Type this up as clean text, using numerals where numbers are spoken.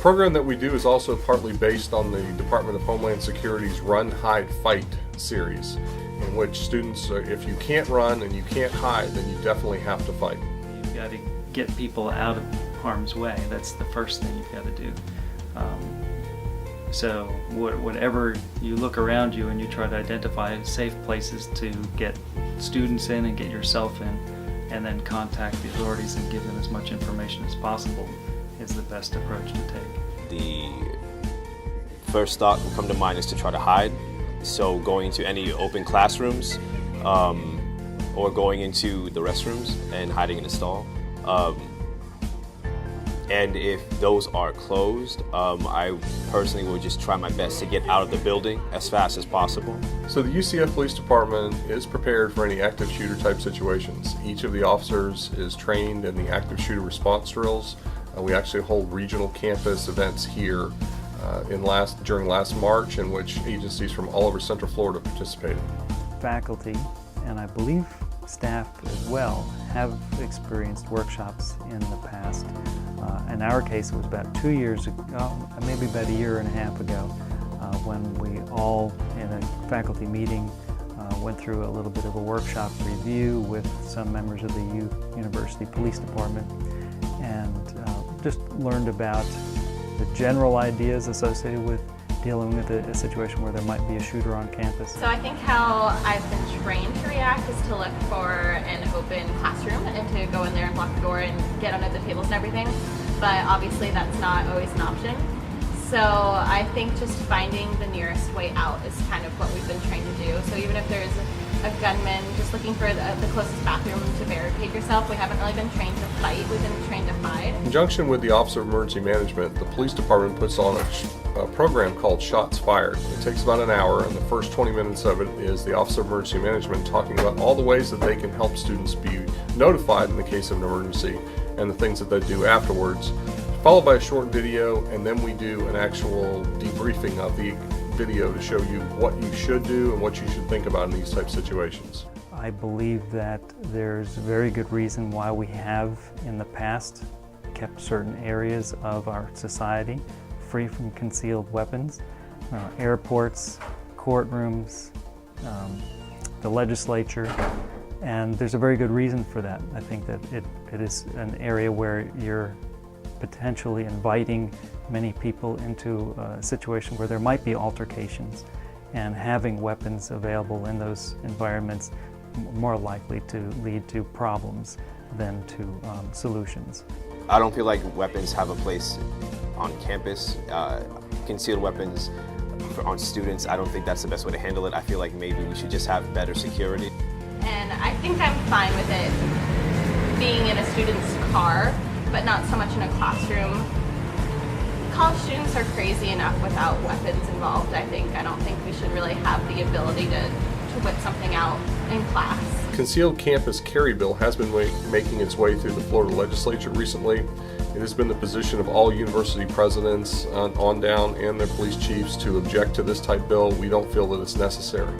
program that we do is also partly based on the Department of Homeland Security's Run, Hide, Fight series, in which students, if you can't run and you can't hide, then you definitely have to fight. You've got to get people out of harm's way. That's the first thing you've got to do. So whatever you look around you and you try to identify safe places to get students in and get yourself in, and then contact the authorities and give them as much information as possible is the best approach to take. The first thought will come to mind is to try to hide. So going into any open classrooms or going into the restrooms and hiding in a stall. And if those are closed, I personally will just try my best to get out of the building as fast as possible. So the UCF Police Department is prepared for any active shooter type situations. Each of the officers is trained in the active shooter response drills. We actually hold regional campus events here during last March, in which agencies from all over Central Florida participated. Faculty, and I believe staff as well, have experienced workshops in the past. In our case, it was about 2 years ago, maybe about a year and a half ago, when we all, in a faculty meeting, went through a little bit of a workshop review with some members of the University Police Department, and just learned about the general ideas associated with dealing with a situation where there might be a shooter on campus. So I think how I've been trained to react is to look for an open classroom and to go in there and block the door and get under the tables and everything. But obviously that's not always an option. So I think just finding the nearest way out is kind of what we've been trained to do. So even if there's a gunman, just looking for the closest bathroom to barricade yourself. We haven't really been trained to fight, we've been trained to hide. In conjunction with the Office of Emergency Management, the police department puts on a program called Shots Fired. It takes about an hour, and the first 20 minutes of it is the Office of Emergency Management talking about all the ways that they can help students be notified in the case of an emergency and the things that they do afterwards, followed by a short video, and then we do an actual debriefing of the video to show you what you should do and what you should think about in these type situations. I believe that there's a very good reason why we have in the past kept certain areas of our society free from concealed weapons. Airports, courtrooms, the legislature, and there's a very good reason for that. I think that it is an area where you're potentially inviting many people into a situation where there might be altercations, and having weapons available in those environments more likely to lead to problems than to solutions. I don't feel like weapons have a place on campus. Concealed weapons on students, I don't think that's the best way to handle it. I feel like maybe we should just have better security. And I think I'm fine with it being in a student's car, but not so much in a classroom. College students are crazy enough without weapons involved, I think. I don't think we should really have the ability to whip something out in class. Concealed campus carry bill has been making its way through the Florida legislature recently. It has been the position of all university presidents on down and their police chiefs to object to this type bill. We don't feel that it's necessary.